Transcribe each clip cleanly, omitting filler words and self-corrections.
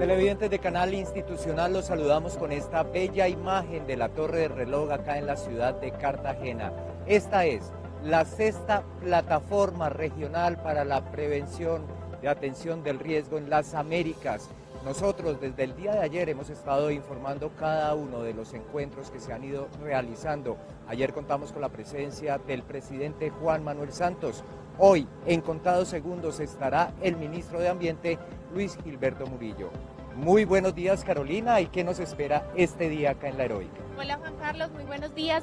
Televidentes de Canal Institucional, los saludamos con esta bella imagen de la Torre del Reloj acá en la ciudad de Cartagena. Esta es la sexta plataforma regional para la prevención de atención del riesgo en las Américas. Nosotros desde el día de ayer hemos estado informando cada uno de los encuentros que se han ido realizando. Ayer contamos con la presencia del presidente Juan Manuel Santos. Hoy, en contados segundos, estará el ministro de Ambiente, Luis Gilberto Murillo. Muy buenos días, Carolina, ¿y qué nos espera este día acá en La Heroica? Hola, Juan Carlos, muy buenos días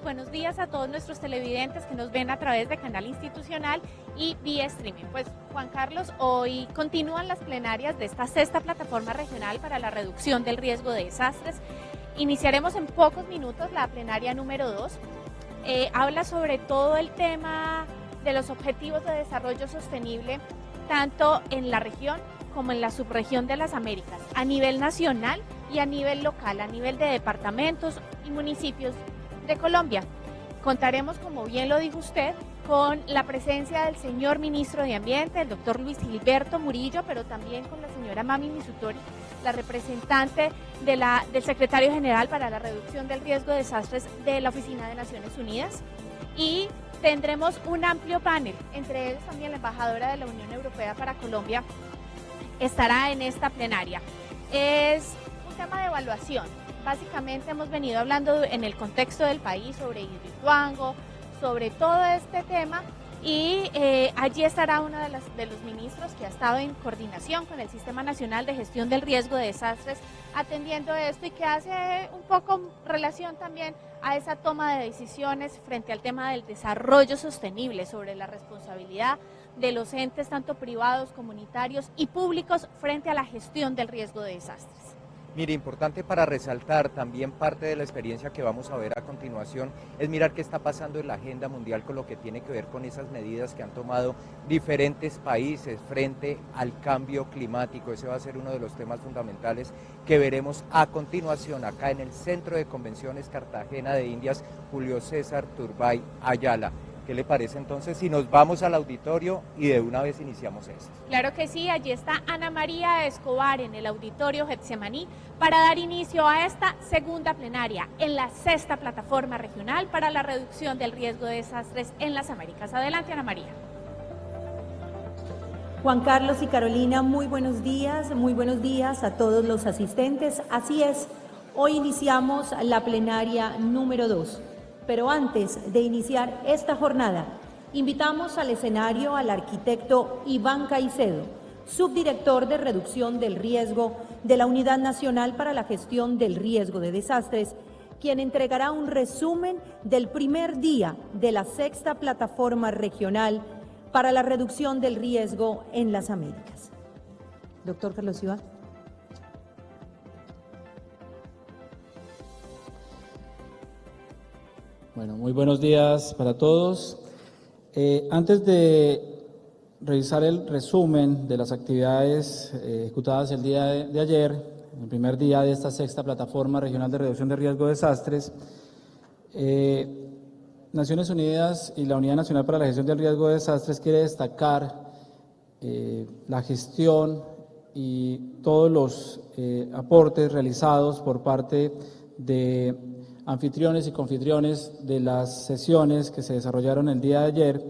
a todos nuestros televidentes que nos ven a través de Canal Institucional y vía streaming. Pues, Juan Carlos, hoy continúan las plenarias de esta sexta plataforma regional para la reducción del riesgo de desastres. Iniciaremos en pocos minutos la plenaria número 2. Habla sobre todo el tema de los objetivos de desarrollo sostenible, tanto en la región como en la subregión de las Américas, a nivel nacional y a nivel local, a nivel de departamentos y municipios de Colombia. Contaremos, como bien lo dijo usted, con la presencia del señor ministro de Ambiente, el doctor Luis Gilberto Murillo, pero también con la señora Mami Misutori, la representante del secretario general para la reducción del riesgo de desastres de la Oficina de Naciones Unidas. Y tendremos un amplio panel, entre ellos también la embajadora de la Unión Europea para Colombia estará en esta plenaria. Es un tema de evaluación. Básicamente hemos venido hablando en el contexto del país sobre Hidroituango, sobre todo este tema, y allí estará uno de los ministros que ha estado en coordinación con el Sistema Nacional de Gestión del Riesgo de Desastres atendiendo esto y que hace un poco relación también a esa toma de decisiones frente al tema del desarrollo sostenible, sobre la responsabilidad de los entes tanto privados, comunitarios y públicos frente a la gestión del riesgo de desastres. Mire, importante para resaltar también parte de la experiencia que vamos a ver a continuación es mirar qué está pasando en la agenda mundial con lo que tiene que ver con esas medidas que han tomado diferentes países frente al cambio climático. Ese va a ser uno de los temas fundamentales que veremos a continuación acá en el Centro de Convenciones Cartagena de Indias, Julio César Turbay Ayala. ¿Qué le parece entonces si nos vamos al auditorio y de una vez iniciamos esto? Claro que sí, allí está Ana María Escobar en el auditorio Getsemaní para dar inicio a esta segunda plenaria en la sexta plataforma regional para la reducción del riesgo de desastres en las Américas. Adelante, Ana María. Juan Carlos y Carolina, muy buenos días a todos los asistentes. Así es, hoy iniciamos la plenaria número 2. Pero antes de iniciar esta jornada, invitamos al escenario al arquitecto Iván Caicedo, subdirector de Reducción del Riesgo de la Unidad Nacional para la Gestión del Riesgo de Desastres, quien entregará un resumen del primer día de la sexta plataforma regional para la reducción del riesgo en las Américas. Doctor Carlos Iván. Bueno, muy buenos días para todos. Antes de revisar el resumen de las actividades ejecutadas el día de ayer, el primer día de esta sexta plataforma regional de reducción de riesgo de desastres, Naciones Unidas y la Unidad Nacional para la Gestión del Riesgo de Desastres quiere destacar la gestión y todos los aportes realizados por parte de anfitriones y confitriones de las sesiones que se desarrollaron el día de ayer,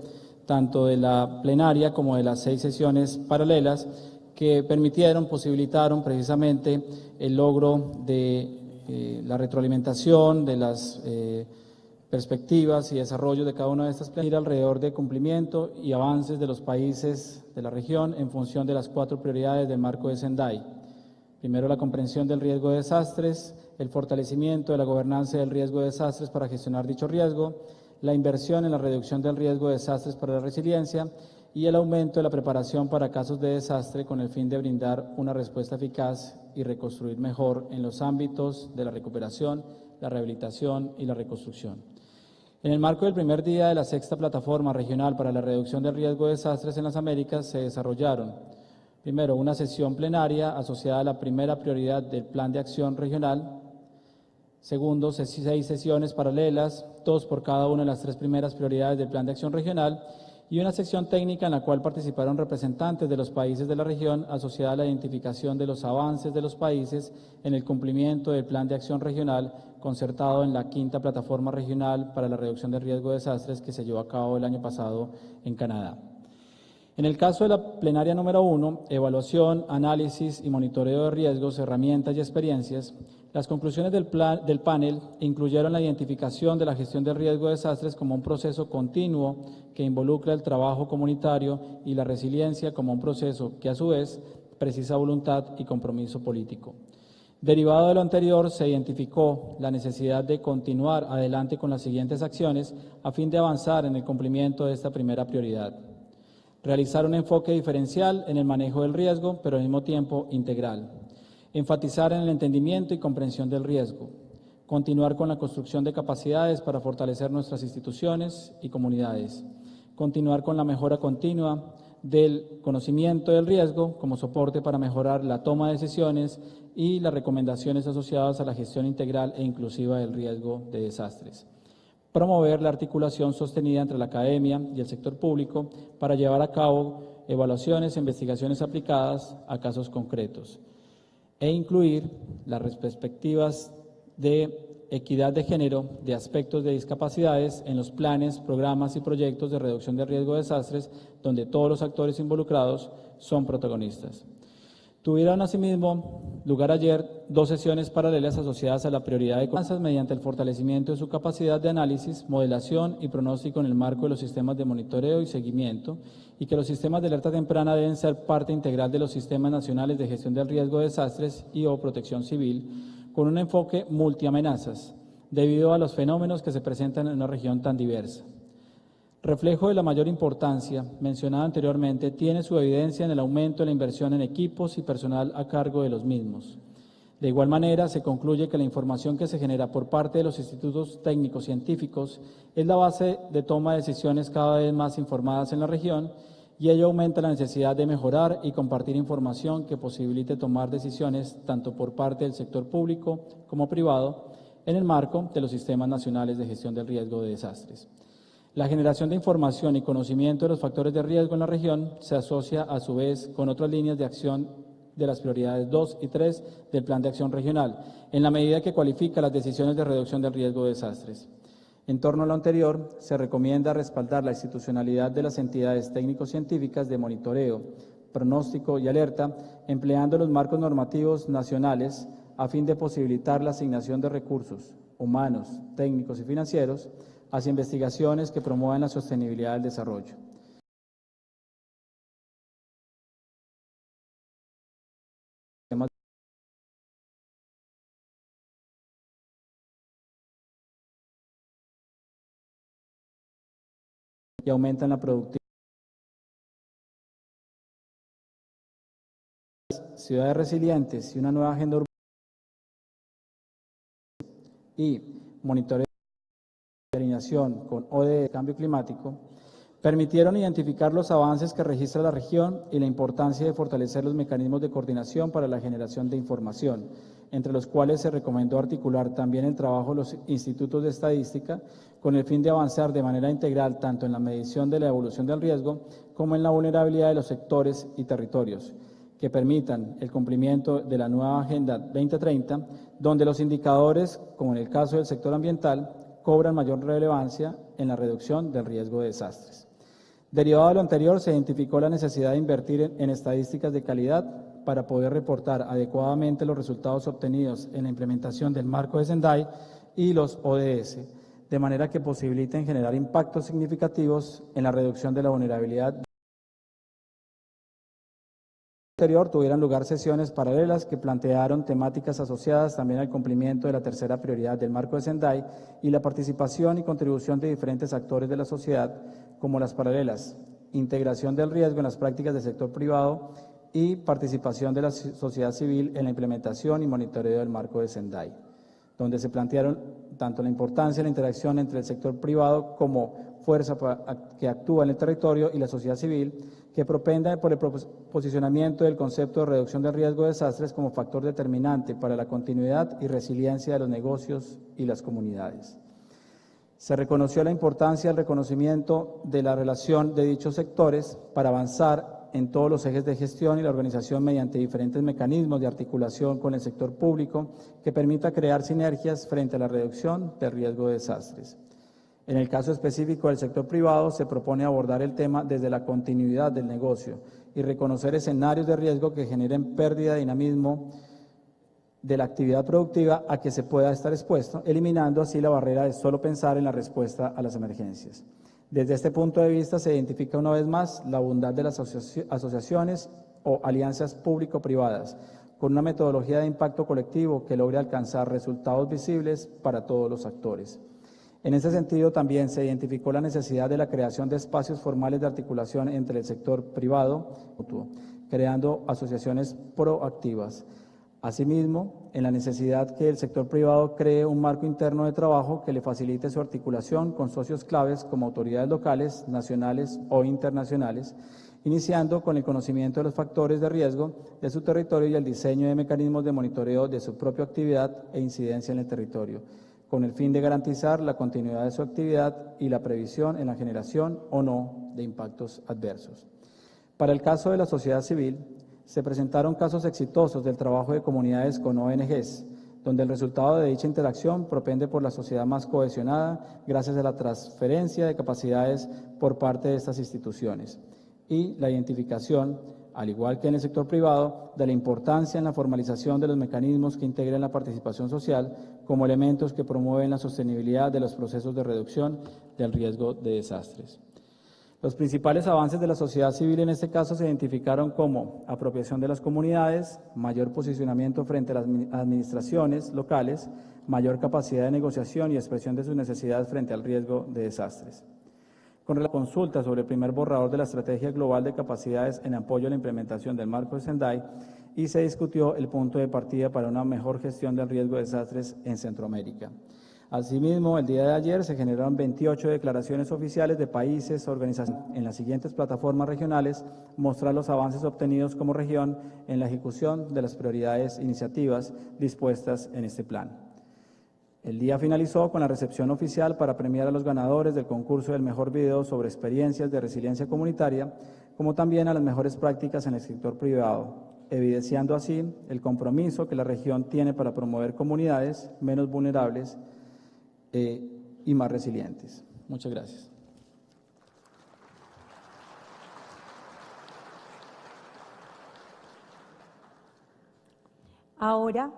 tanto de la plenaria como de las 6 sesiones paralelas, que posibilitaron precisamente el logro de la retroalimentación, de las perspectivas y desarrollo de cada una de estas plenarias alrededor de cumplimiento y avances de los países de la región en función de las 4 prioridades del marco de Sendai. Primero, la comprensión del riesgo de desastres, el fortalecimiento de la gobernanza del riesgo de desastres para gestionar dicho riesgo, la inversión en la reducción del riesgo de desastres para la resiliencia y el aumento de la preparación para casos de desastre con el fin de brindar una respuesta eficaz y reconstruir mejor en los ámbitos de la recuperación, la rehabilitación y la reconstrucción. En el marco del primer día de la sexta plataforma regional para la reducción del riesgo de desastres en las Américas se desarrollaron, primero, una sesión plenaria asociada a la primera prioridad del Plan de Acción Regional. Segundo, 6 sesiones paralelas, 2 por cada una de las 3 primeras prioridades del Plan de Acción Regional. y una sección técnica en la cual participaron representantes de los países de la región asociada a la identificación de los avances de los países en el cumplimiento del Plan de Acción Regional concertado en la 5ª Plataforma Regional para la Reducción del Riesgo de Desastres que se llevó a cabo el año pasado en Canadá. En el caso de la plenaria número 1, evaluación, análisis y monitoreo de riesgos, herramientas y experiencias, las conclusiones del panel incluyeron la identificación de la gestión del riesgo de desastres como un proceso continuo que involucra el trabajo comunitario y la resiliencia como un proceso que a su vez precisa voluntad y compromiso político. Derivado de lo anterior, se identificó la necesidad de continuar adelante con las siguientes acciones a fin de avanzar en el cumplimiento de esta primera prioridad. Realizar un enfoque diferencial en el manejo del riesgo, pero al mismo tiempo integral. Enfatizar en el entendimiento y comprensión del riesgo. Continuar con la construcción de capacidades para fortalecer nuestras instituciones y comunidades. Continuar con la mejora continua del conocimiento del riesgo como soporte para mejorar la toma de decisiones y las recomendaciones asociadas a la gestión integral e inclusiva del riesgo de desastres. Promover la articulación sostenida entre la academia y el sector público para llevar a cabo evaluaciones e investigaciones aplicadas a casos concretos e incluir las perspectivas de equidad de género de aspectos de discapacidades en los planes, programas y proyectos de reducción de riesgo de desastres donde todos los actores involucrados son protagonistas. Tuvieron asimismo lugar ayer 2 sesiones paralelas asociadas a la prioridad de confianzas mediante el fortalecimiento de su capacidad de análisis, modelación y pronóstico en el marco de los sistemas de monitoreo y seguimiento y que los sistemas de alerta temprana deben ser parte integral de los sistemas nacionales de gestión del riesgo de desastres y o protección civil con un enfoque multiamenazas debido a los fenómenos que se presentan en una región tan diversa. Reflejo de la mayor importancia mencionada anteriormente tiene su evidencia en el aumento de la inversión en equipos y personal a cargo de los mismos. De igual manera, se concluye que la información que se genera por parte de los institutos técnicos científicos es la base de toma de decisiones cada vez más informadas en la región y ello aumenta la necesidad de mejorar y compartir información que posibilite tomar decisiones tanto por parte del sector público como privado en el marco de los sistemas nacionales de gestión del riesgo de desastres. La generación de información y conocimiento de los factores de riesgo en la región se asocia a su vez con otras líneas de acción de las prioridades 2 y 3 del Plan de Acción Regional, en la medida que cualifica las decisiones de reducción del riesgo de desastres. En torno a lo anterior, se recomienda respaldar la institucionalidad de las entidades técnico-científicas de monitoreo, pronóstico y alerta, empleando los marcos normativos nacionales a fin de posibilitar la asignación de recursos humanos, técnicos y financieros hacia investigaciones que promuevan la sostenibilidad del desarrollo. Y aumentan la productividad. Ciudades resilientes y una nueva agenda urbana y monitoreo de alineación con ODE Cambio Climático permitieron identificar los avances que registra la región y la importancia de fortalecer los mecanismos de coordinación para la generación de información, entre los cuales se recomendó articular también el trabajo de los institutos de estadística con el fin de avanzar de manera integral tanto en la medición de la evolución del riesgo como en la vulnerabilidad de los sectores y territorios, que permitan el cumplimiento de la nueva Agenda 2030, donde los indicadores, como en el caso del sector ambiental, cobran mayor relevancia en la reducción del riesgo de desastres. Derivado de lo anterior, se identificó la necesidad de invertir en estadísticas de calidad para poder reportar adecuadamente los resultados obtenidos en la implementación del marco de Sendai y los ODS, de manera que posibiliten generar impactos significativos en la reducción de la vulnerabilidad. Anterior tuvieran lugar sesiones paralelas que plantearon temáticas asociadas también al cumplimiento de la tercera prioridad del marco de Sendai y la participación y contribución de diferentes actores de la sociedad, como las paralelas, integración del riesgo en las prácticas del sector privado y participación de la sociedad civil en la implementación y monitoreo del marco de Sendai, donde se plantearon tanto la importancia de la interacción entre el sector privado como fuerza que actúa en el territorio y la sociedad civil, que propenda por el posicionamiento del concepto de reducción del riesgo de desastres como factor determinante para la continuidad y resiliencia de los negocios y las comunidades. Se reconoció la importancia del reconocimiento de la relación de dichos sectores para avanzar en todos los ejes de gestión y la organización mediante diferentes mecanismos de articulación con el sector público que permita crear sinergias frente a la reducción del riesgo de desastres. En el caso específico del sector privado, se propone abordar el tema desde la continuidad del negocio y reconocer escenarios de riesgo que generen pérdida de dinamismo de la actividad productiva a que se pueda estar expuesto, eliminando así la barrera de solo pensar en la respuesta a las emergencias. Desde este punto de vista se identifica una vez más la bondad de las asociaciones o alianzas público-privadas, con una metodología de impacto colectivo que logre alcanzar resultados visibles para todos los actores. En ese sentido, también se identificó la necesidad de la creación de espacios formales de articulación entre el sector privado y mutuo, creando asociaciones proactivas. Asimismo, en la necesidad que el sector privado cree un marco interno de trabajo que le facilite su articulación con socios claves como autoridades locales, nacionales o internacionales, iniciando con el conocimiento de los factores de riesgo de su territorio y el diseño de mecanismos de monitoreo de su propia actividad e incidencia en el territorio, con el fin de garantizar la continuidad de su actividad y la previsión en la generación o no de impactos adversos. Para el caso de la sociedad civil, se presentaron casos exitosos del trabajo de comunidades con ONGs, donde el resultado de dicha interacción propende por la sociedad más cohesionada gracias a la transferencia de capacidades por parte de estas instituciones y la identificación, al igual que en el sector privado, de la importancia en la formalización de los mecanismos que integren la participación social como elementos que promueven la sostenibilidad de los procesos de reducción del riesgo de desastres. Los principales avances de la sociedad civil en este caso se identificaron como apropiación de las comunidades, mayor posicionamiento frente a las administraciones locales, mayor capacidad de negociación y expresión de sus necesidades frente al riesgo de desastres. Con la consulta sobre el primer borrador de la Estrategia Global de Capacidades en apoyo a la implementación del marco de Sendai y se discutió el punto de partida para una mejor gestión del riesgo de desastres en Centroamérica. Asimismo, el día de ayer se generaron 28 declaraciones oficiales de países, organizaciones. En las siguientes plataformas regionales, mostrar los avances obtenidos como región en la ejecución de las prioridades iniciativas dispuestas en este plan. El día finalizó con la recepción oficial para premiar a los ganadores del concurso del mejor video sobre experiencias de resiliencia comunitaria, como también a las mejores prácticas en el sector privado, evidenciando así el compromiso que la región tiene para promover comunidades menos vulnerables y más resilientes. Muchas gracias. Ahora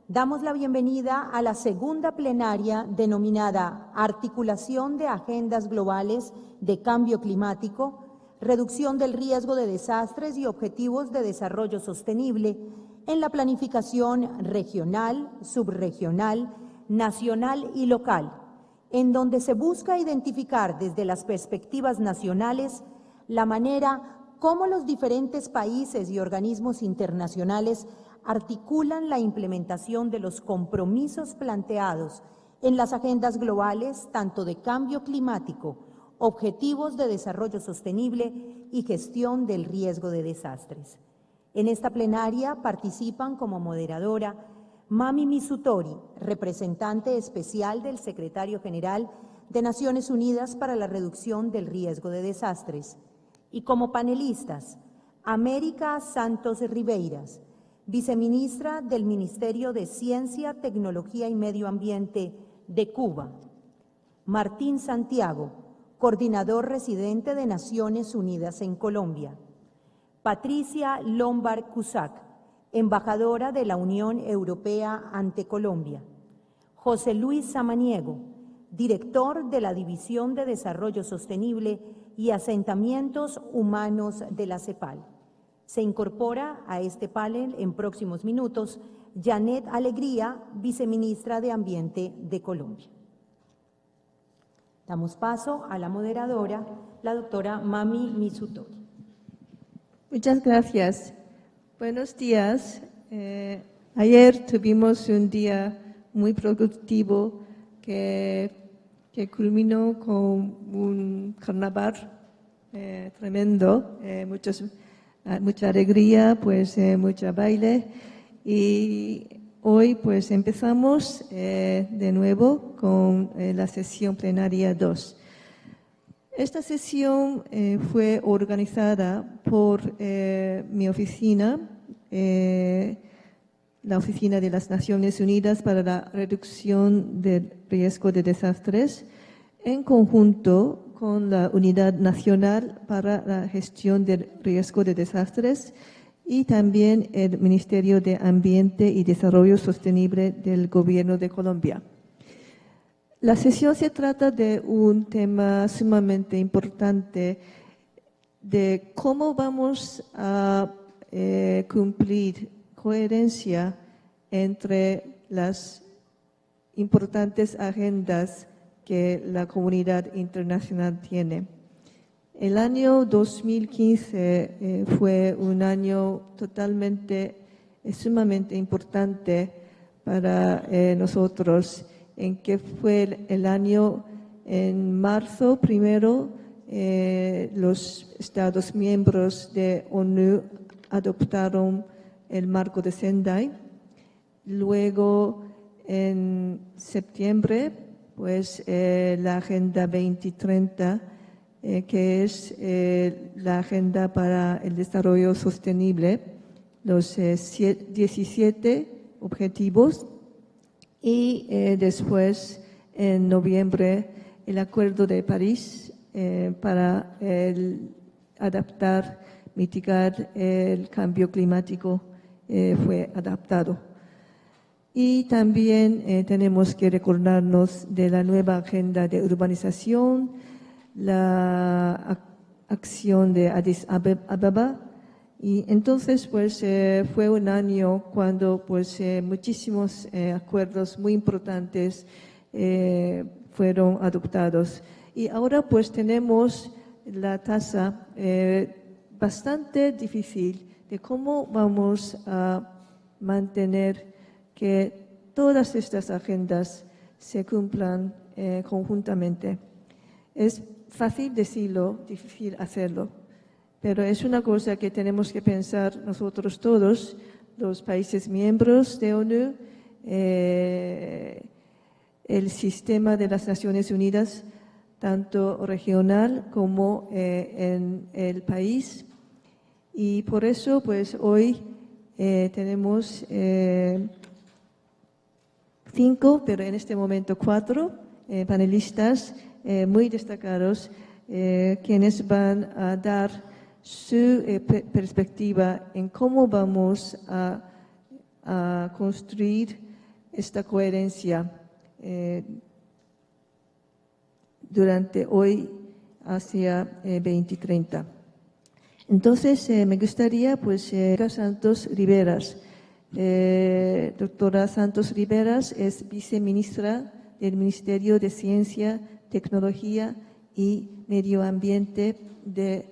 damos la bienvenida a la segunda plenaria denominada Articulación de Agendas Globales de Cambio Climático, Reducción del Riesgo de Desastres y Objetivos de Desarrollo Sostenible en la planificación regional, subregional, nacional y local, en donde se busca identificar desde las perspectivas nacionales la manera como los diferentes países y organismos internacionales articulan la implementación de los compromisos planteados en las agendas globales tanto de cambio climático, objetivos de desarrollo sostenible y gestión del riesgo de desastres. En esta plenaria participan como moderadora Mami Mitsutori, representante especial del Secretario General de Naciones Unidas para la Reducción del Riesgo de Desastres, y como panelistas, América Santos Riveiras, viceministra del Ministerio de Ciencia, Tecnología y Medio Ambiente de Cuba, Martín Santiago, coordinador residente de Naciones Unidas en Colombia, Patricia Lombard Cusack, embajadora de la Unión Europea ante Colombia, José Luis Samaniego, director de la División de Desarrollo Sostenible y Asentamientos Humanos de la CEPAL. Se incorpora a este panel en próximos minutos Janet Alegría, viceministra de Ambiente de Colombia. Damos paso a la moderadora, la doctora Mami Mitsutori. Muchas gracias. Buenos días. Ayer tuvimos un día muy productivo que culminó con un carnaval tremendo, mucha alegría, pues mucho baile, y hoy pues empezamos de nuevo con la sesión plenaria 2. Esta sesión fue organizada por mi oficina, la Oficina de las Naciones Unidas para la Reducción del Riesgo de Desastres, en conjunto con la Unidad Nacional para la Gestión del Riesgo de Desastres y también el Ministerio de Ambiente y Desarrollo Sostenible del Gobierno de Colombia. La sesión se trata de un tema sumamente importante de cómo vamos a cumplir coherencia entre las importantes agendas que la comunidad internacional tiene. El año 2015 fue un año sumamente importante para nosotros, en que fue el año, en marzo primero, los Estados miembros de ONU adoptaron el marco de Sendai. Luego, en septiembre, pues la Agenda 2030, que es la Agenda para el Desarrollo Sostenible, los 17 objetivos, y después, en noviembre, el Acuerdo de París para adaptar, mitigar el cambio climático fue adaptado. Y también tenemos que recordarnos de la nueva agenda de urbanización, la acción de Addis Abeba. Y entonces, pues, fue un año cuando, pues, muchísimos acuerdos muy importantes fueron adoptados. Y ahora, pues, tenemos la tasa bastante difícil de cómo vamos a mantener que todas estas agendas se cumplan conjuntamente. Es fácil decirlo, difícil hacerlo, pero es una cosa que tenemos que pensar nosotros todos, los países miembros de ONU, el sistema de las Naciones Unidas, tanto regional como en el país. Y por eso, pues, hoy tenemos 5, pero en este momento 4 panelistas muy destacados, quienes van a dar su perspectiva en cómo vamos a construir esta coherencia durante hoy hacia 2030. Entonces, me gustaría, pues, Santos Riveras. Doctora Santos Riveras es viceministra del Ministerio de Ciencia, Tecnología y Medio Ambiente de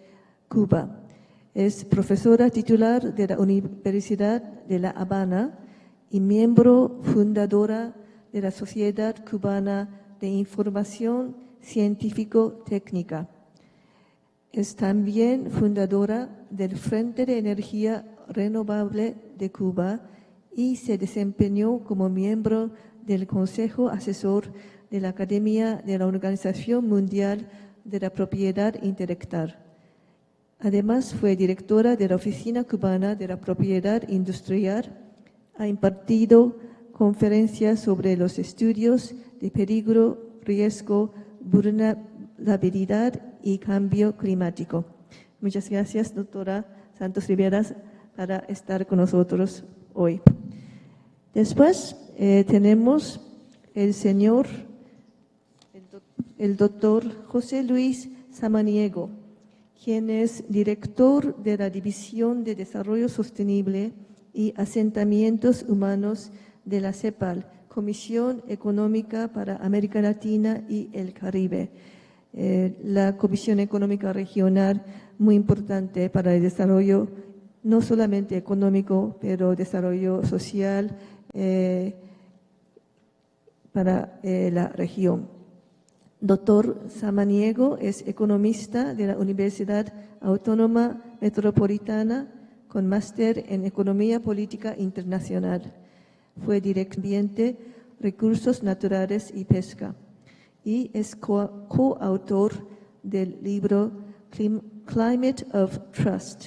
Cuba. Es profesora titular de la Universidad de La Habana y miembro fundadora de la Sociedad Cubana de Información Científico-Técnica. Es también fundadora del Frente de Energía Renovable de Cuba y se desempeñó como miembro del Consejo Asesor de la Academia de la Organización Mundial de la Propiedad Intelectual. Además, fue directora de la Oficina Cubana de la Propiedad Industrial. Ha impartido conferencias sobre los estudios de peligro, riesgo, vulnerabilidad y cambio climático. Muchas gracias, doctora Santos Riveras, para estar con nosotros hoy. Después tenemos el doctor José Luis Samaniego, quien es director de la División de Desarrollo Sostenible y Asentamientos Humanos de la CEPAL, Comisión Económica para América Latina y el Caribe. La Comisión Económica Regional, muy importante para el desarrollo, no solamente económico, pero desarrollo social para la región. Doctor Samaniego es economista de la Universidad Autónoma Metropolitana con máster en Economía Política Internacional. Fue director ambiente, recursos naturales y pesca. Y es coautor del libro Climate of Trust.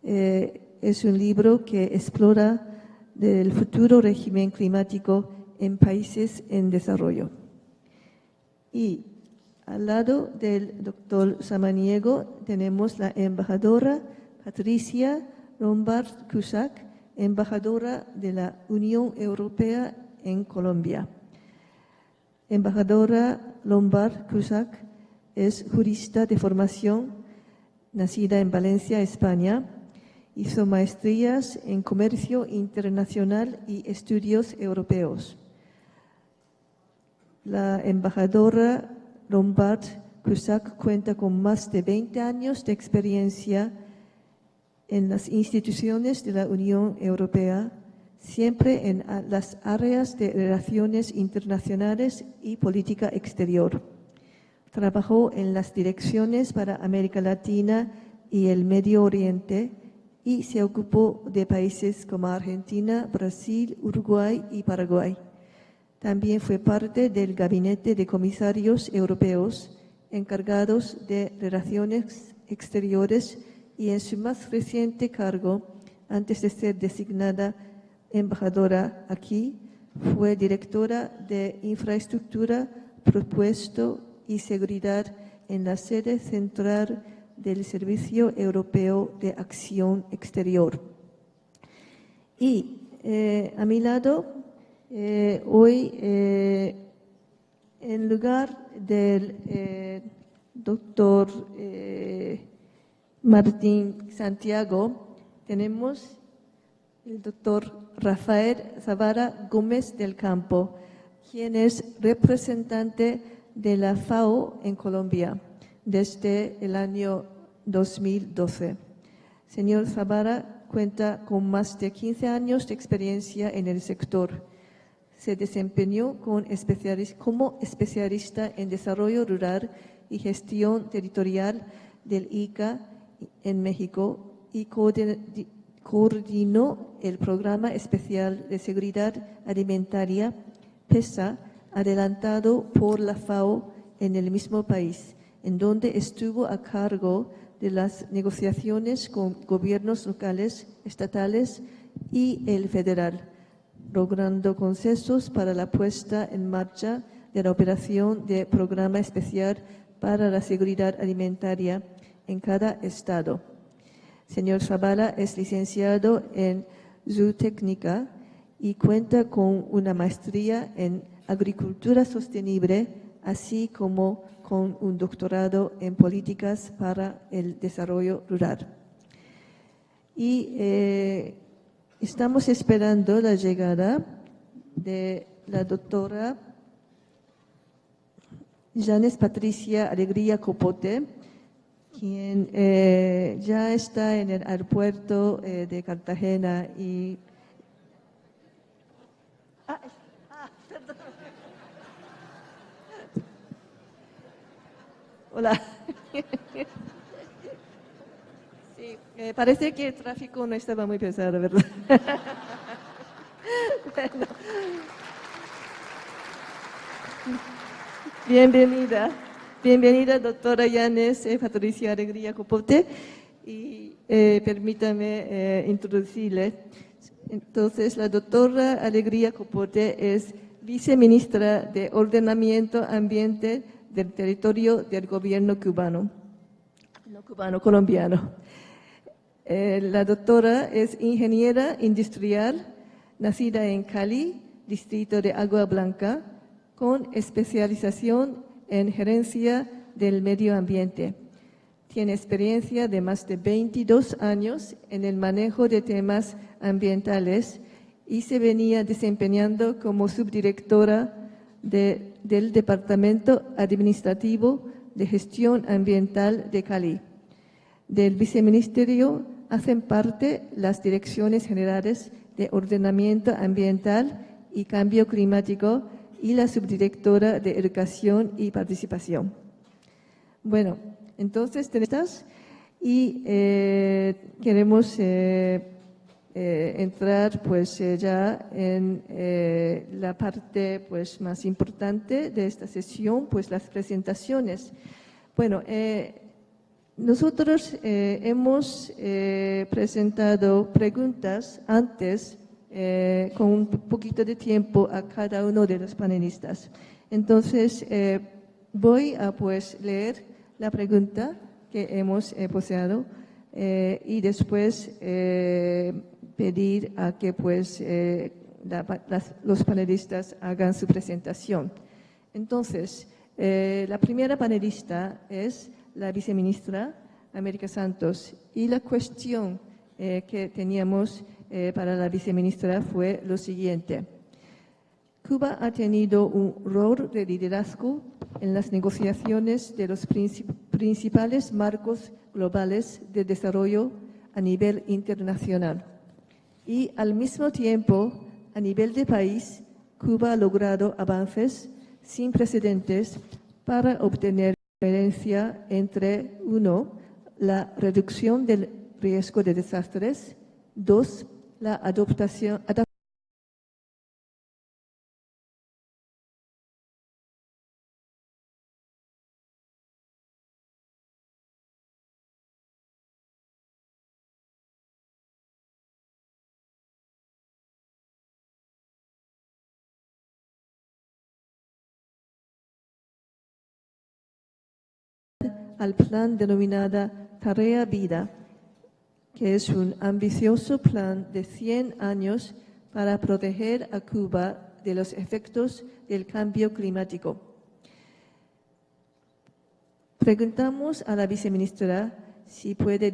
Es un libro que explora el futuro régimen climático en países en desarrollo. Y al lado del doctor Samaniego tenemos la embajadora Patricia Lombard-Cusack, embajadora de la Unión Europea en Colombia. Embajadora Lombard-Cusack es jurista de formación, nacida en Valencia, España. Hizo maestrías en comercio internacional y estudios europeos. La embajadora Lombard-Cusack cuenta con más de 20 años de experiencia en las instituciones de la Unión Europea, siempre en las áreas de relaciones internacionales y política exterior. Trabajó en las direcciones para América Latina y el Medio Oriente y se ocupó de países como Argentina, Brasil, Uruguay y Paraguay. También fue parte del gabinete de comisarios europeos encargados de relaciones exteriores y en su más reciente cargo, antes de ser designada embajadora aquí, fue directora de infraestructura, presupuesto y seguridad en la sede central del Servicio Europeo de Acción Exterior. Y a mi lado, hoy, en lugar del doctor Martín Santiago, tenemos el doctor Rafael Zavara Gómez del Campo, quien es representante de la FAO en Colombia desde el año 2012. Señor Zavara cuenta con más de 15 años de experiencia en el sector. Se desempeñó como especialista en desarrollo rural y gestión territorial del ICA en México y coordinó el Programa Especial de Seguridad Alimentaria, PESA, adelantado por la FAO en el mismo país, en donde estuvo a cargo de las negociaciones con gobiernos locales, estatales y el federal, logrando consensos para la puesta en marcha de la operación de Programa Especial para la Seguridad Alimentaria en cada estado. Señor Zavala es licenciado en zootecnia y cuenta con una maestría en agricultura sostenible, así como con un doctorado en políticas para el desarrollo rural. Y estamos esperando la llegada de la doctora Janes Patricia Alegría Copote, quien ya está en el aeropuerto de Cartagena y... perdón. Hola. Sí, parece que el tráfico no estaba muy pesado, ¿verdad? Bueno. Bienvenida, doctora Janes Patricia Alegría Copote, y permítame introducirle. Entonces, la doctora Alegría Copote es viceministra de Ordenamiento Ambiente del territorio del gobierno cubano, colombiano. La doctora es ingeniera industrial, nacida en Cali, distrito de Agua Blanca, con especialización en gerencia del medio ambiente. Tiene experiencia de más de 22 años en el manejo de temas ambientales y se venía desempeñando como subdirectora del Departamento Administrativo de Gestión Ambiental de Cali. Del viceministerio hacen parte las direcciones generales de Ordenamiento Ambiental y Cambio Climático y la subdirectora de Educación y Participación. Bueno, entonces tenemos y queremos entrar pues ya en la parte pues más importante de esta sesión, pues las presentaciones. Bueno, nosotros hemos presentado preguntas antes con un poquito de tiempo a cada uno de los panelistas. Entonces, voy a pues leer la pregunta que hemos poseado y después pedir a que pues los panelistas hagan su presentación. Entonces, la primera panelista es la viceministra América Santos y la cuestión que teníamos para la viceministra fue lo siguiente. Cuba ha tenido un rol de liderazgo en las negociaciones de los principales marcos globales de desarrollo a nivel internacional. Y al mismo tiempo, a nivel de país, Cuba ha logrado avances sin precedentes para obtener diferencia entre, 1, la reducción del riesgo de desastres, 2, la adaptación al plan denominada Tarea Vida, que es un ambicioso plan de 100 años para proteger a Cuba de los efectos del cambio climático. Preguntamos a la viceministra si puede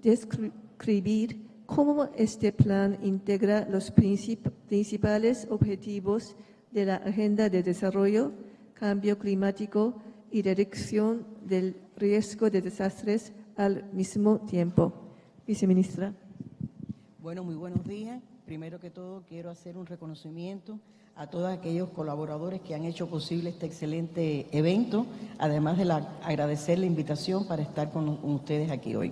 describir cómo este plan integra los principales objetivos de la Agenda de Desarrollo, Cambio Climático y Reducción del Riesgo de Desastres al mismo tiempo. Viceministra. Bueno, muy buenos días. Primero que todo, quiero hacer un reconocimiento a todos aquellos colaboradores que han hecho posible este excelente evento, además de agradecer la invitación para estar con ustedes aquí hoy.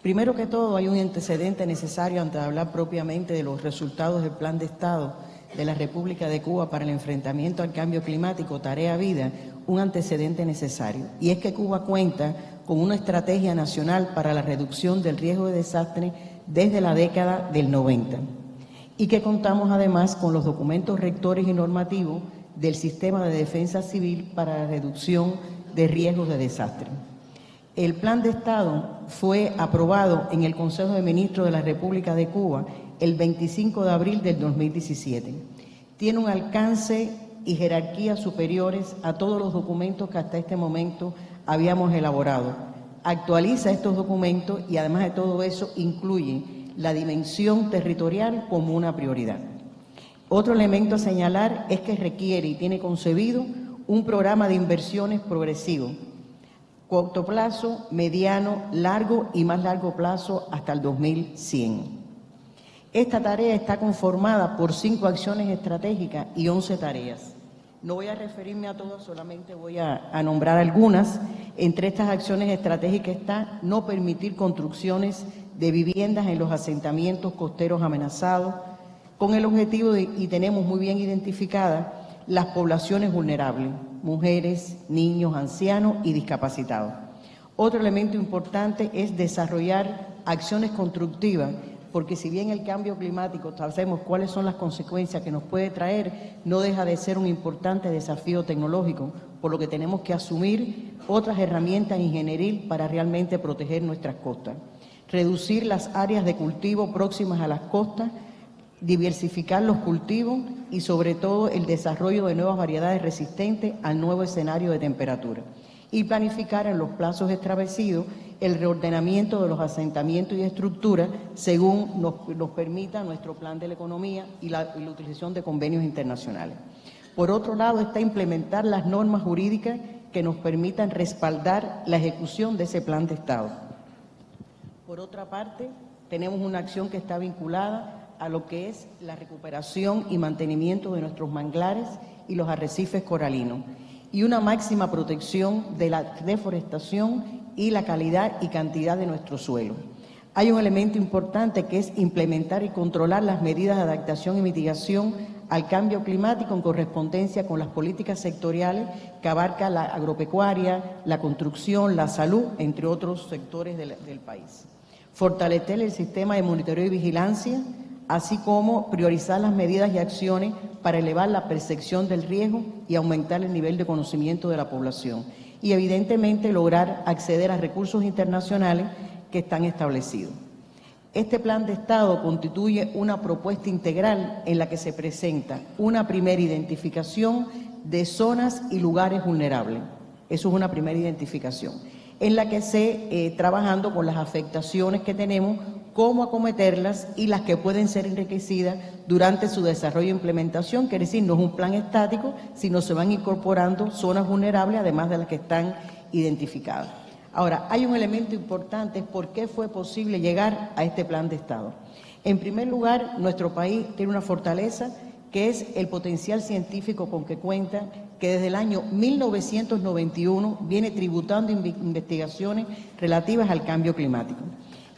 Primero que todo, hay un antecedente necesario antes de hablar propiamente de los resultados del Plan de Estado de la República de Cuba para el enfrentamiento al cambio climático, Tarea Vida, un antecedente necesario. Y es que Cuba cuenta con una estrategia nacional para la reducción del riesgo de desastre desde la década del 90 y que contamos además con los documentos rectores y normativos del Sistema de Defensa Civil para la reducción de riesgos de desastre. El Plan de Estado fue aprobado en el Consejo de Ministros de la República de Cuba el 25 de abril del 2017. Tiene un alcance y jerarquía superiores a todos los documentos que hasta este momento habíamos elaborado. Actualiza estos documentos y además de todo eso incluye la dimensión territorial como una prioridad. Otro elemento a señalar es que requiere y tiene concebido un programa de inversiones progresivo, corto plazo, mediano, largo y más largo plazo hasta el 2100. Esta tarea está conformada por 5 acciones estratégicas y 11 tareas. No voy a referirme a todas, solamente voy a nombrar algunas. Entre estas acciones estratégicas está no permitir construcciones de viviendas en los asentamientos costeros amenazados, con el objetivo de, y tenemos muy bien identificadas, las poblaciones vulnerables, mujeres, niños, ancianos y discapacitados. Otro elemento importante es desarrollar acciones constructivas, porque si bien el cambio climático sabemos cuáles son las consecuencias que nos puede traer, no deja de ser un importante desafío tecnológico, por lo que tenemos que asumir otras herramientas ingenieril para realmente proteger nuestras costas. Reducir las áreas de cultivo próximas a las costas, diversificar los cultivos y sobre todo el desarrollo de nuevas variedades resistentes al nuevo escenario de temperatura. Y planificar en los plazos establecidos el reordenamiento de los asentamientos y estructuras según nos permita nuestro plan de la economía y la utilización de convenios internacionales. Por otro lado, está implementar las normas jurídicas que nos permitan respaldar la ejecución de ese plan de Estado. Por otra parte, tenemos una acción que está vinculada a lo que es la recuperación y mantenimiento de nuestros manglares y los arrecifes coralinos, y una máxima protección de la deforestación y la calidad y cantidad de nuestro suelo. Hay un elemento importante que es implementar y controlar las medidas de adaptación y mitigación al cambio climático en correspondencia con las políticas sectoriales que abarca la agropecuaria, la construcción, la salud, entre otros sectores del país. Fortalecer el sistema de monitoreo y vigilancia, así como priorizar las medidas y acciones para elevar la percepción del riesgo y aumentar el nivel de conocimiento de la población. Y evidentemente lograr acceder a recursos internacionales que están establecidos. Este plan de Estado constituye una propuesta integral en la que se presenta una primera identificación de zonas y lugares vulnerables. Eso es una primera identificación, en la que se trabajando con las afectaciones que tenemos, cómo acometerlas y las que pueden ser enriquecidas durante su desarrollo e implementación, quiere decir, no es un plan estático, sino se van incorporando zonas vulnerables, además de las que están identificadas. Ahora, hay un elemento importante, ¿por qué fue posible llegar a este plan de Estado? En primer lugar, nuestro país tiene una fortaleza que es el potencial científico con que cuenta, que desde el año 1991 viene tributando investigaciones relativas al cambio climático.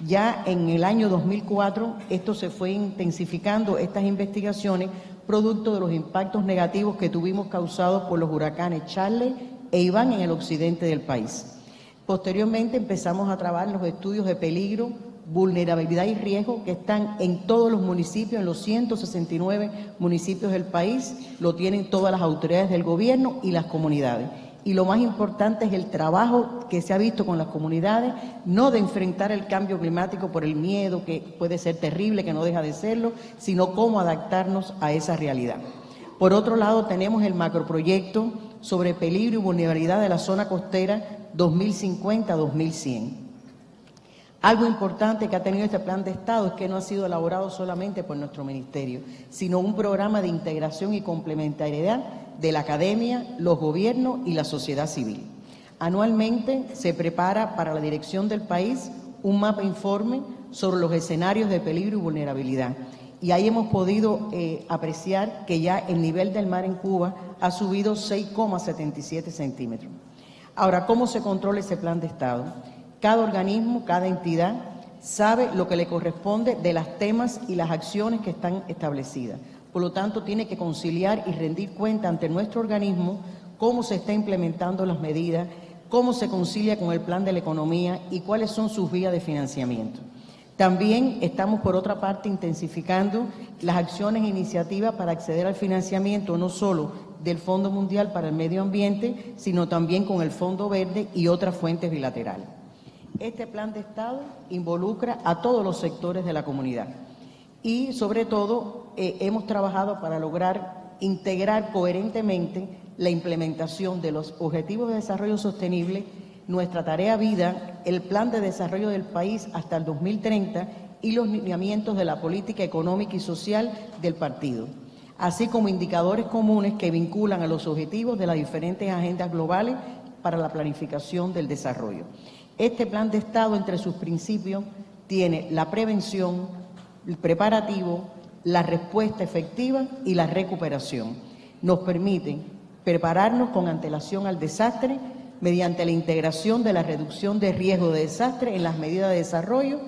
Ya en el año 2004 esto se fue intensificando, estas investigaciones, producto de los impactos negativos que tuvimos causados por los huracanes Charley e Iván en el occidente del país. Posteriormente empezamos a trabajar los estudios de peligro, vulnerabilidad y riesgo que están en todos los municipios, en los 169 municipios del país, lo tienen todas las autoridades del gobierno y las comunidades. Y lo más importante es el trabajo que se ha visto con las comunidades, no de enfrentar el cambio climático por el miedo, que puede ser terrible, que no deja de serlo, sino cómo adaptarnos a esa realidad. Por otro lado, tenemos el macroproyecto sobre peligro y vulnerabilidad de la zona costera 2050-2100. Algo importante que ha tenido este plan de Estado es que no ha sido elaborado solamente por nuestro ministerio, sino un programa de integración y complementariedad de la academia, los gobiernos y la sociedad civil. Anualmente se prepara para la dirección del país un mapa informe sobre los escenarios de peligro y vulnerabilidad. Y ahí hemos podido apreciar que ya el nivel del mar en Cuba ha subido 6,77 centímetros. Ahora, ¿cómo se controla ese plan de Estado? Cada organismo, cada entidad sabe lo que le corresponde de los temas y las acciones que están establecidas. Por lo tanto, tiene que conciliar y rendir cuenta ante nuestro organismo cómo se está implementando las medidas, cómo se concilia con el plan de la economía y cuáles son sus vías de financiamiento. También estamos, por otra parte, intensificando las acciones e iniciativas para acceder al financiamiento, no solo del Fondo Mundial para el Medio Ambiente, sino también con el Fondo Verde y otras fuentes bilaterales. Este plan de Estado involucra a todos los sectores de la comunidad y, sobre todo, hemos trabajado para lograr integrar coherentemente la implementación de los Objetivos de Desarrollo Sostenible, nuestra tarea vida, el Plan de Desarrollo del país hasta el 2030 y los lineamientos de la política económica y social del partido, así como indicadores comunes que vinculan a los objetivos de las diferentes agendas globales para la planificación del desarrollo. Este plan de Estado, entre sus principios, tiene la prevención, el preparativo, la respuesta efectiva y la recuperación. Nos permite prepararnos con antelación al desastre mediante la integración de la reducción de riesgo de desastre en las medidas de desarrollo,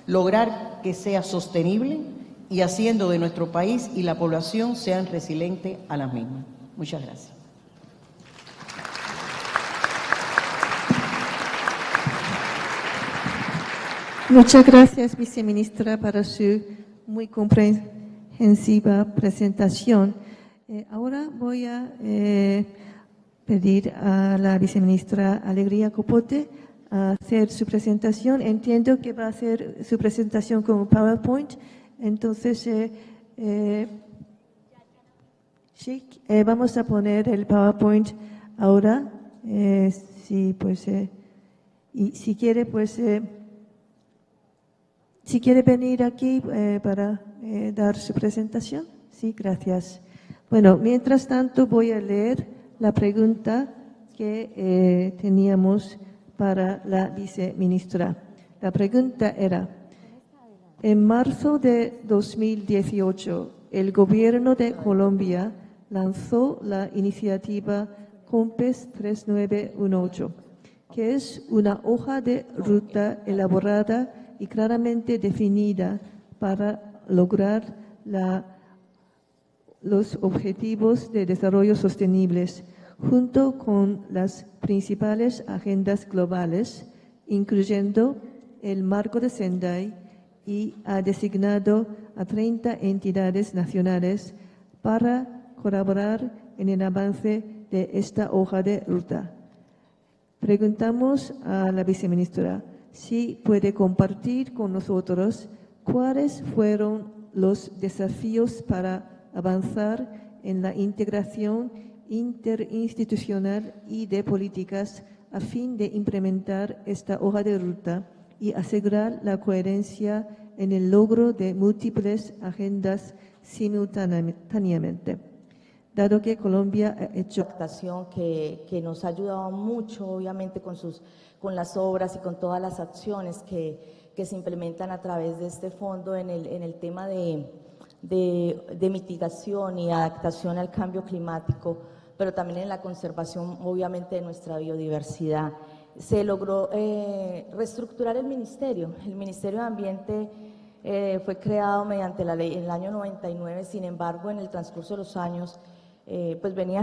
lograr que sea sostenible y haciendo de nuestro país y la población sean resilientes a las mismas. Muchas gracias. Muchas gracias, viceministra, para su muy comprensiva presentación. Ahora voy a pedir a la viceministra Alegría Copote a hacer su presentación. Entiendo que va a hacer su presentación con PowerPoint. Entonces, sí, vamos a poner el PowerPoint ahora. Sí, pues, y si quiere, pues, si quiere venir aquí para dar su presentación. Sí, gracias. Bueno, mientras tanto voy a leer la pregunta que teníamos para la viceministra. La pregunta era: en marzo de 2018, el gobierno de Colombia lanzó la iniciativa COMPES 3918, que es una hoja de ruta elaborada y claramente definida para lograr los objetivos de desarrollo sostenibles, junto con las principales agendas globales, incluyendo el marco de Sendai, y ha designado a 30 entidades nacionales para colaborar en el avance de esta hoja de ruta. Preguntamos a la viceministra si puede compartir con nosotros cuáles fueron los desafíos para avanzar en la integración interinstitucional y de políticas a fin de implementar esta hoja de ruta y asegurar la coherencia en el logro de múltiples agendas simultáneamente. Dado que Colombia ha hecho adaptación que nos ha ayudado mucho, obviamente, con las obras y con todas las acciones que se implementan a través de este fondo en el tema de mitigación y adaptación al cambio climático, pero también en la conservación, obviamente, de nuestra biodiversidad. Se logró reestructurar el Ministerio. El Ministerio de Ambiente fue creado mediante la ley en el año 99, sin embargo, en el transcurso de los años, pues venía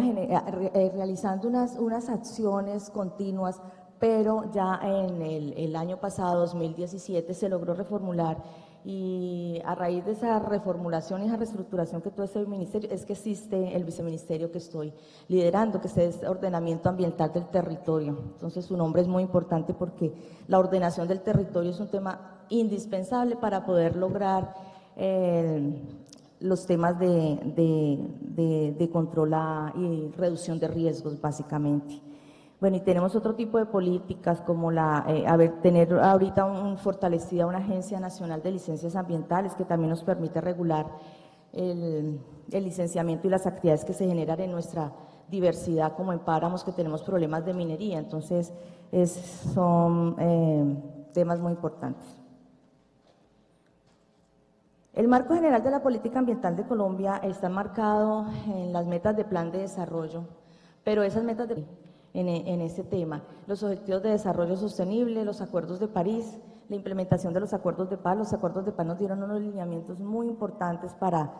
realizando unas acciones continuas, pero ya en el año pasado, 2017, se logró reformular, y a raíz de esa reformulación y esa reestructuración que tuvo ese ministerio es que existe el viceministerio que estoy liderando, que es ordenamiento ambiental del territorio. Entonces su nombre es muy importante porque la ordenación del territorio es un tema indispensable para poder lograr los temas de control y reducción de riesgos, básicamente. Bueno, y tenemos otro tipo de políticas como tener ahorita fortalecida una Agencia Nacional de Licencias Ambientales que también nos permite regular el licenciamiento y las actividades que se generan en nuestra diversidad, como en páramos que tenemos problemas de minería. Entonces, son temas muy importantes. El marco general de la política ambiental de Colombia está marcado en las metas de plan de desarrollo, pero esas metas en este tema, los objetivos de desarrollo sostenible, los acuerdos de París, la implementación de los acuerdos de paz. Los acuerdos de paz nos dieron unos lineamientos muy importantes para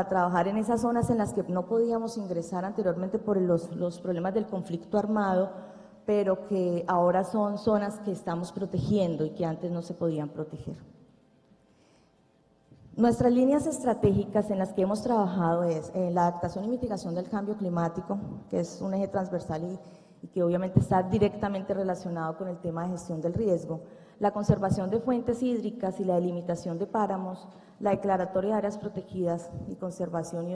trabajar en esas zonas en las que no podíamos ingresar anteriormente por los problemas del conflicto armado, pero que ahora son zonas que estamos protegiendo y que antes no se podían proteger. Nuestras líneas estratégicas en las que hemos trabajado es la adaptación y mitigación del cambio climático, que es un eje transversal y que obviamente está directamente relacionado con el tema de gestión del riesgo, la conservación de fuentes hídricas y la delimitación de páramos, la declaratoria de áreas protegidas y conservación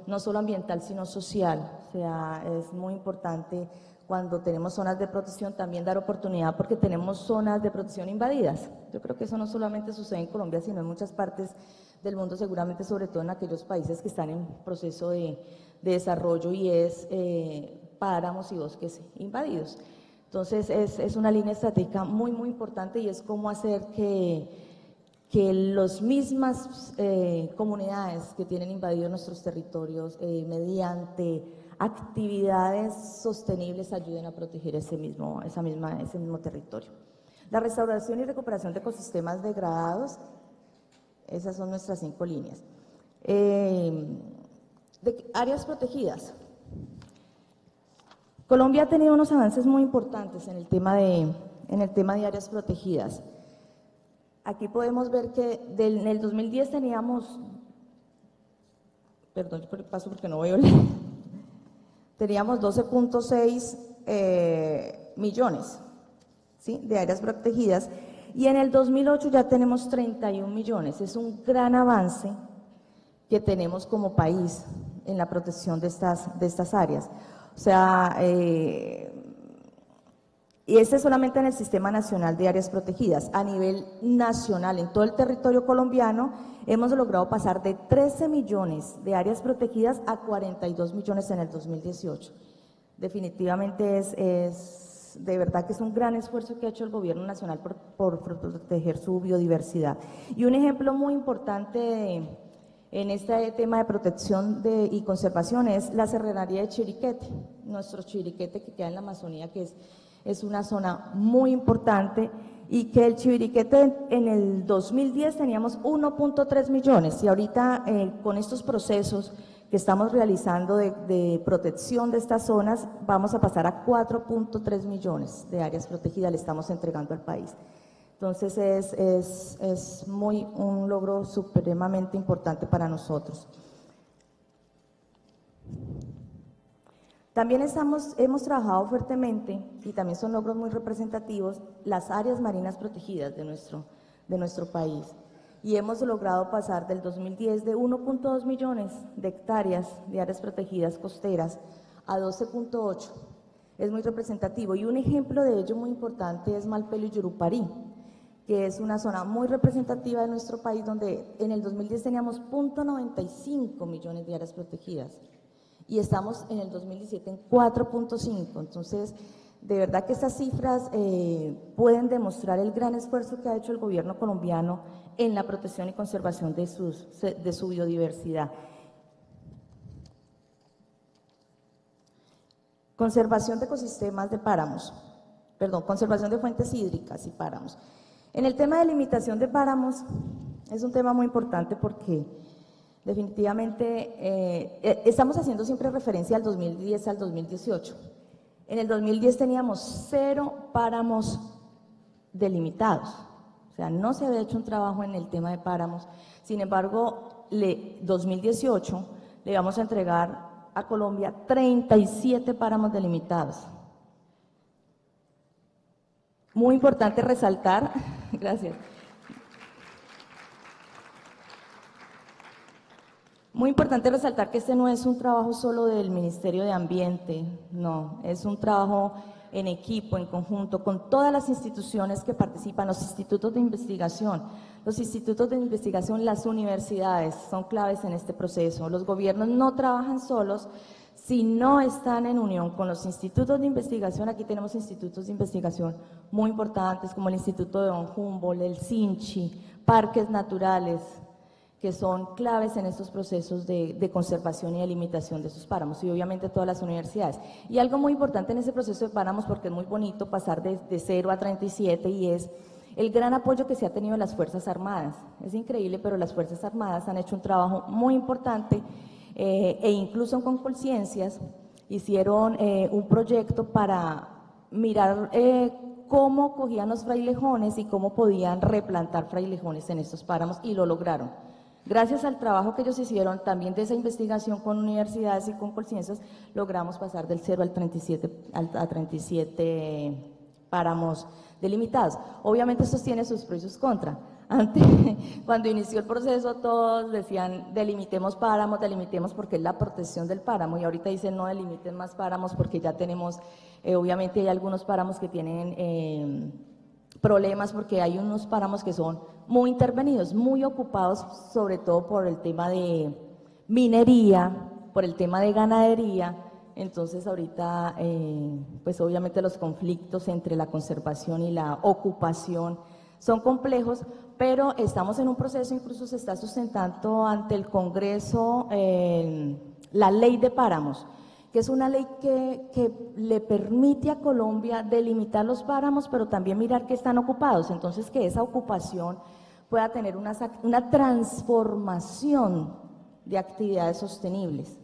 no solo ambiental, sino social. O sea, es muy importante cuando tenemos zonas de protección también dar oportunidad, porque tenemos zonas de protección invadidas. Yo creo que eso no solamente sucede en Colombia, sino en muchas partes del mundo, seguramente, sobre todo en aquellos países que están en proceso de desarrollo, y es páramos y bosques invadidos. Entonces, es una línea estratégica muy, muy importante, y es cómo hacer que las mismas comunidades que tienen invadidos nuestros territorios, mediante actividades sostenibles, ayuden a proteger ese mismo territorio. La restauración y recuperación de ecosistemas degradados, esas son nuestras 5 líneas. De áreas protegidas. Colombia ha tenido unos avances muy importantes en el tema de áreas protegidas. Aquí podemos ver que en el 2010 teníamos, perdón, yo paso porque no voy a leer, teníamos 12.6 millones, ¿sí?, de áreas protegidas, y en el 2008 ya tenemos 31 millones. Es un gran avance que tenemos como país en la protección de estas áreas. O sea, y este es solamente en el Sistema Nacional de Áreas Protegidas. A nivel nacional, en todo el territorio colombiano, hemos logrado pasar de 13 millones de áreas protegidas a 42 millones en el 2018. Definitivamente de verdad que es un gran esfuerzo que ha hecho el Gobierno Nacional por proteger su biodiversidad. Y un ejemplo muy importante en este tema de protección y conservación es la Serranería de Chiriquete, nuestro Chiriquete que queda en la Amazonía, que es una zona muy importante, y que el Chiriquete en el 2010 teníamos 1.3 millones y ahorita con estos procesos que estamos realizando de protección de estas zonas vamos a pasar a 4.3 millones de áreas protegidas, le estamos entregando al país. Entonces es un logro supremamente importante para nosotros. También hemos trabajado fuertemente, y también son logros muy representativos, las áreas marinas protegidas de nuestro país. Y hemos logrado pasar del 2010 de 1.2 millones de hectáreas de áreas protegidas costeras a 12.8. Es muy representativo. Y un ejemplo de ello muy importante es Malpelo y Yurupari, que es una zona muy representativa de nuestro país, donde en el 2010 teníamos 0.95 millones de áreas protegidas. Y estamos en el 2017 en 4.5, entonces de verdad que estas cifras pueden demostrar el gran esfuerzo que ha hecho el gobierno colombiano en la protección y conservación de su biodiversidad. Conservación de ecosistemas de páramos, conservación de fuentes hídricas y páramos. En el tema de limitación de páramos es un tema muy importante porque definitivamente estamos haciendo siempre referencia al 2010 al 2018. En el 2010 teníamos 0 páramos delimitados, o sea, no se había hecho un trabajo en el tema de páramos. Sin embargo, 2018 le vamos a entregar a Colombia 37 páramos delimitados. Muy importante resaltar, gracias. Muy importante resaltar que este no es un trabajo solo del Ministerio de Ambiente, no, es un trabajo en equipo, en conjunto, con todas las instituciones que participan, los institutos de investigación. Los institutos de investigación, las universidades son claves en este proceso. Los gobiernos no trabajan solos si no están en unión con los institutos de investigación. Aquí tenemos institutos de investigación muy importantes como el Instituto de Von Humboldt, el CINCHI, parques naturales, que son claves en estos procesos de conservación y de limitación de sus páramos, y obviamente todas las universidades. Y algo muy importante en ese proceso de páramos, porque es muy bonito pasar de 0 a 37, y es el gran apoyo que se ha tenido en las Fuerzas Armadas. Es increíble, pero las Fuerzas Armadas han hecho un trabajo muy importante e incluso con Conciencias hicieron un proyecto para mirar cómo cogían los frailejones y cómo podían replantar frailejones en estos páramos, y lo lograron. Gracias al trabajo que ellos hicieron, también de esa investigación con universidades y con Conciencias, logramos pasar del 0 al 37, a 37 páramos delimitados. Obviamente esto tiene sus pros y sus contras. Antes, cuando inició el proceso, todos decían delimitemos páramos, delimitemos porque es la protección del páramo, y ahorita dicen no delimiten más páramos porque ya tenemos, obviamente hay algunos páramos que tienen problemas, porque hay unos páramos que son muy intervenidos, muy ocupados, sobre todo por el tema de minería, por el tema de ganadería. Entonces ahorita pues obviamente los conflictos entre la conservación y la ocupación son complejos, pero estamos en un proceso, incluso se está sustentando ante el Congreso la ley de páramos, que es una ley que le permite a Colombia delimitar los páramos, pero también mirar que están ocupados. Entonces, que esa ocupación pueda tener una transformación de actividades sostenibles.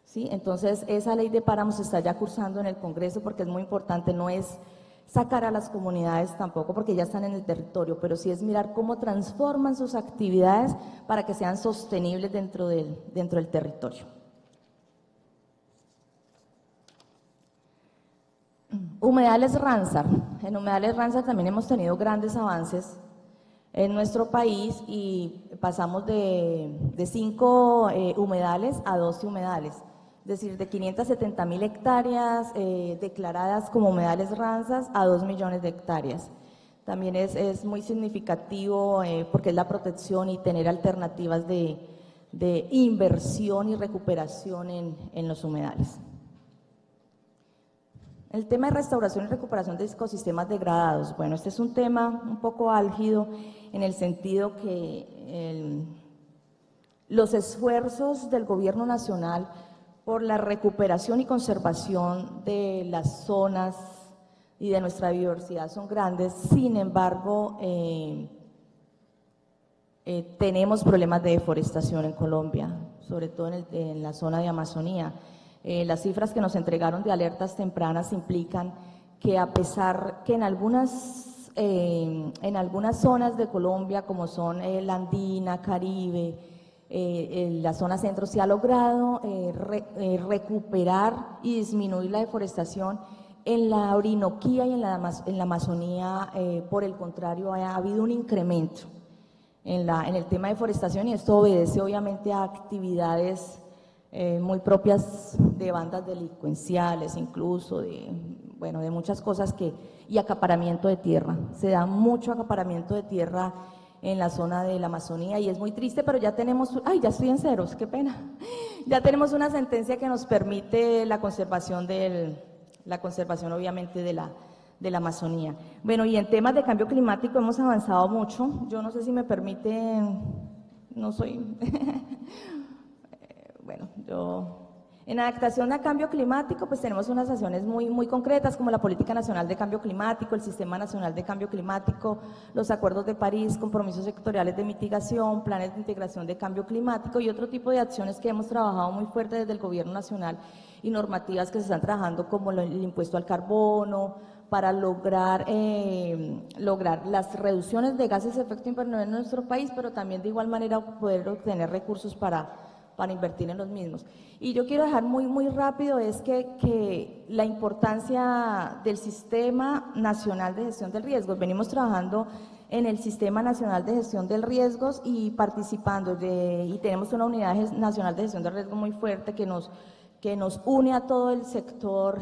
¿Sí? Entonces, esa ley de páramos está ya cursando en el Congreso, porque es muy importante, no es sacar a las comunidades tampoco, porque ya están en el territorio, pero sí es mirar cómo transforman sus actividades para que sean sostenibles dentro del territorio. Humedales Ramsar. En Humedales Ramsar también hemos tenido grandes avances en nuestro país, y pasamos de 5 humedales a 12 humedales, es decir, de 570.000 hectáreas declaradas como humedales Ramsar a 2 millones de hectáreas. También es muy significativo porque es la protección y tener alternativas de inversión y recuperación en los humedales. El tema de restauración y recuperación de ecosistemas degradados. Bueno, este es un tema un poco álgido en el sentido que los esfuerzos del gobierno nacional por la recuperación y conservación de las zonas y de nuestra biodiversidad son grandes. Sin embargo, tenemos problemas de deforestación en Colombia, sobre todo en la zona de Amazonía. Las cifras que nos entregaron de alertas tempranas implican que a pesar que en algunas zonas de Colombia, como son la Andina, Caribe, la zona centro, se ha logrado recuperar y disminuir la deforestación. En la Orinoquía y en la Amazonía, por el contrario, ha habido un incremento en el tema de deforestación, y esto obedece obviamente a actividades muy propias de bandas delincuenciales, incluso de muchas cosas y acaparamiento de tierra. Se da mucho acaparamiento de tierra en la zona de la Amazonía y es muy triste, pero ya tenemos, ya estoy en ceros, qué pena, ya tenemos una sentencia que nos permite la conservación obviamente de la Amazonía. Bueno, y en temas de cambio climático hemos avanzado mucho. Yo no sé si me permiten, no soy, en adaptación a cambio climático, pues tenemos unas acciones muy concretas, como la Política Nacional de Cambio Climático, el Sistema Nacional de Cambio Climático, los Acuerdos de París, compromisos sectoriales de mitigación, planes de integración de cambio climático y otro tipo de acciones que hemos trabajado muy fuerte desde el Gobierno Nacional, y normativas que se están trabajando, como el impuesto al carbono, para lograr las reducciones de gases de efecto invernadero en nuestro país, pero también de igual manera poder obtener recursos para invertir en los mismos. Y yo quiero dejar muy rápido es que la importancia del Sistema Nacional de Gestión del Riesgo. Venimos trabajando en el Sistema Nacional de Gestión del Riesgos y participando y tenemos una unidad nacional de gestión del riesgo muy fuerte que nos une a todo el sector